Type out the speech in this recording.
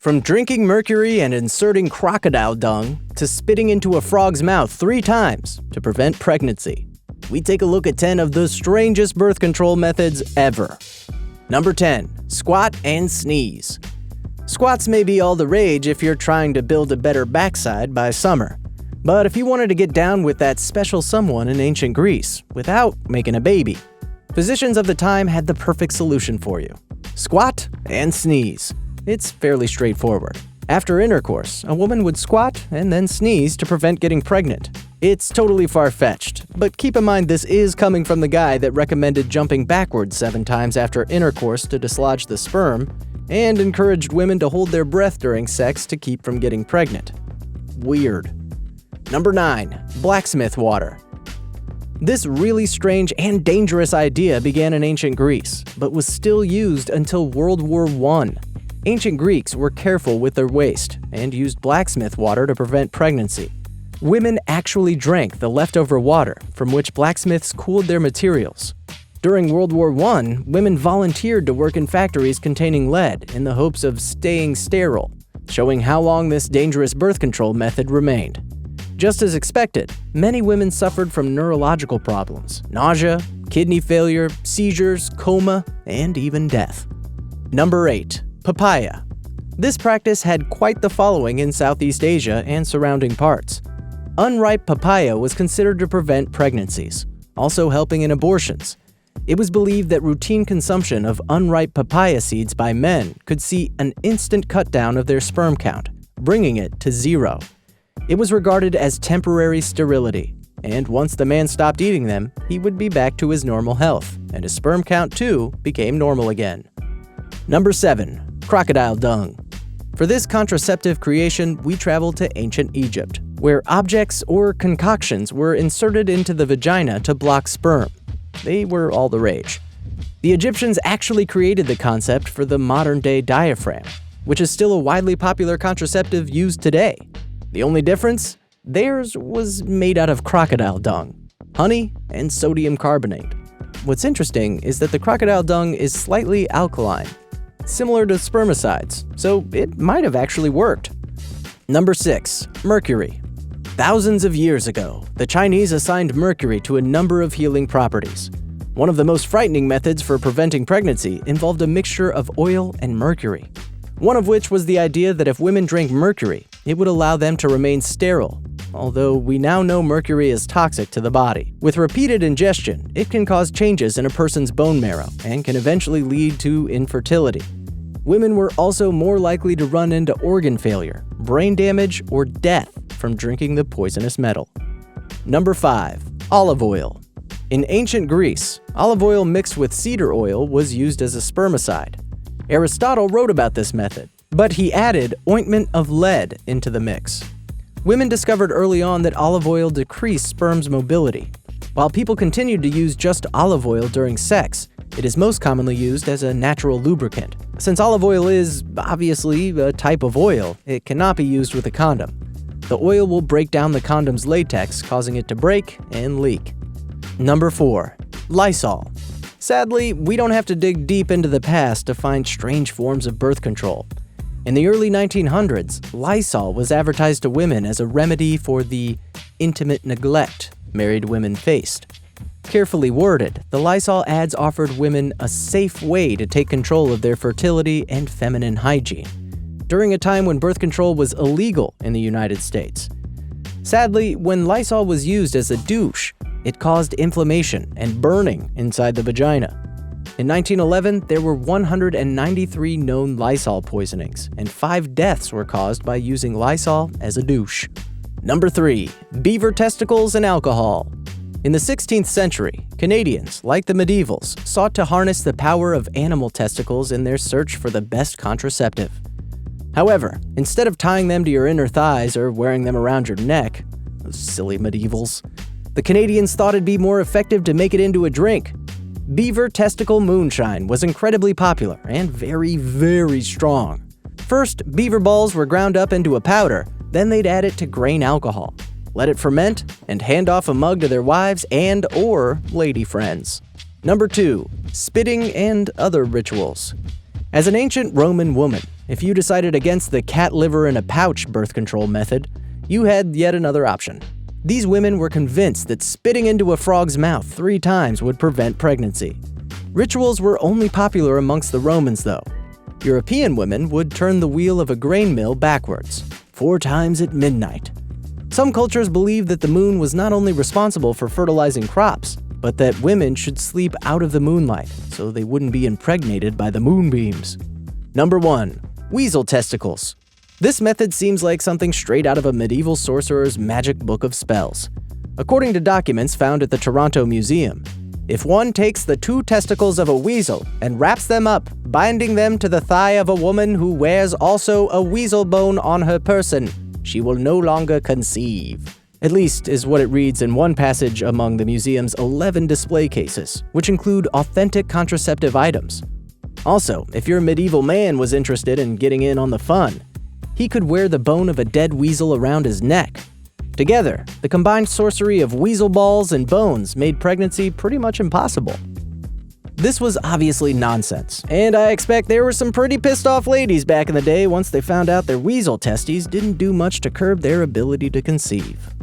From drinking mercury and inserting crocodile dung, to spitting into a frog's mouth 3 times to prevent pregnancy, we take a look at 10 of the strangest birth control methods ever. Number 10. Squat and sneeze. Squats may be all the rage if you're trying to build a better backside by summer. But if you wanted to get down with that special someone in ancient Greece without making a baby, physicians of the time had the perfect solution for you. Squat and sneeze. It's fairly straightforward. After intercourse, a woman would squat and then sneeze to prevent getting pregnant. It's totally far-fetched, but keep in mind this is coming from the guy that recommended jumping backwards 7 times after intercourse to dislodge the sperm, and encouraged women to hold their breath during sex to keep from getting pregnant. Weird. Number 9. Blacksmith water. This really strange and dangerous idea began in ancient Greece, but was still used until World War I. Ancient Greeks were careful with their waste and used blacksmith water to prevent pregnancy. Women actually drank the leftover water from which blacksmiths cooled their materials. During World War I, women volunteered to work in factories containing lead in the hopes of staying sterile, showing how long this dangerous birth control method remained. Just as expected, many women suffered from neurological problems, nausea, kidney failure, seizures, coma, and even death. Number 8. Papaya. This practice had quite the following in Southeast Asia and surrounding parts. Unripe papaya was considered to prevent pregnancies, also helping in abortions. It was believed that routine consumption of unripe papaya seeds by men could see an instant cut down of their sperm count, bringing it to 0. It was regarded as temporary sterility, and once the man stopped eating them, he would be back to his normal health, and his sperm count too became normal again. Number 7. Crocodile dung. For this contraceptive creation, we travel to ancient Egypt, where objects or concoctions were inserted into the vagina to block sperm. They were all the rage. The Egyptians actually created the concept for the modern-day diaphragm, which is still a widely popular contraceptive used today. The only difference? Theirs was made out of crocodile dung, honey, and sodium carbonate. What's interesting is that the crocodile dung is slightly alkaline, similar to spermicides, so it might have actually worked. Number 6. Mercury. Thousands of years ago, the Chinese assigned mercury to a number of healing properties. One of the most frightening methods for preventing pregnancy involved a mixture of oil and mercury. One of which was the idea that if women drank mercury, it would allow them to remain sterile, although we now know mercury is toxic to the body. With repeated ingestion, it can cause changes in a person's bone marrow and can eventually lead to infertility. Women were also more likely to run into organ failure, brain damage, or death from drinking the poisonous metal. Number 5. Olive oil. In ancient Greece, olive oil mixed with cedar oil was used as a spermicide. Aristotle wrote about this method, but he added ointment of lead into the mix. Women discovered early on that olive oil decreased sperm's mobility. While people continued to use just olive oil during sex, it is most commonly used as a natural lubricant. Since olive oil is, obviously, a type of oil, it cannot be used with a condom. The oil will break down the condom's latex, causing it to break and leak. Number 4. Lysol. Sadly, we don't have to dig deep into the past to find strange forms of birth control. In the early 1900s, Lysol was advertised to women as a remedy for the intimate neglect married women faced. Carefully worded, the Lysol ads offered women a safe way to take control of their fertility and feminine hygiene, during a time when birth control was illegal in the United States. Sadly, when Lysol was used as a douche, it caused inflammation and burning inside the vagina. In 1911, there were 193 known Lysol poisonings, and 5 deaths were caused by using Lysol as a douche. Number 3. Beaver testicles and alcohol. In the 16th century, Canadians, like the medievals, sought to harness the power of animal testicles in their search for the best contraceptive. However, instead of tying them to your inner thighs or wearing them around your neck, those silly medievals, the Canadians thought it'd be more effective to make it into a drink. Beaver testicle moonshine was incredibly popular and very, very strong. First, beaver balls were ground up into a powder, then they'd add it to grain alcohol, let it ferment, and hand off a mug to their wives and/or lady friends. Number 2. Spitting and other rituals. As an ancient Roman woman, if you decided against the cat liver in a pouch birth control method, you had yet another option. These women were convinced that spitting into a frog's mouth 3 times would prevent pregnancy. Rituals were only popular amongst the Romans, though. European women would turn the wheel of a grain mill backwards, 4 times at midnight. Some cultures believed that the moon was not only responsible for fertilizing crops, but that women should sleep out of the moonlight so they wouldn't be impregnated by the moonbeams. Number 1. Weasel testicles. This method seems like something straight out of a medieval sorcerer's magic book of spells. According to documents found at the Toronto Museum, if one takes the 2 testicles of a weasel and wraps them up, binding them to the thigh of a woman who wears also a weasel bone on her person, she will no longer conceive. At least is what it reads in one passage among the museum's 11 display cases, which include authentic contraceptive items. Also, if your medieval man was interested in getting in on the fun, he could wear the bone of a dead weasel around his neck. Together, the combined sorcery of weasel balls and bones made pregnancy pretty much impossible. This was obviously nonsense, and I expect there were some pretty pissed off ladies back in the day once they found out their weasel testes didn't do much to curb their ability to conceive.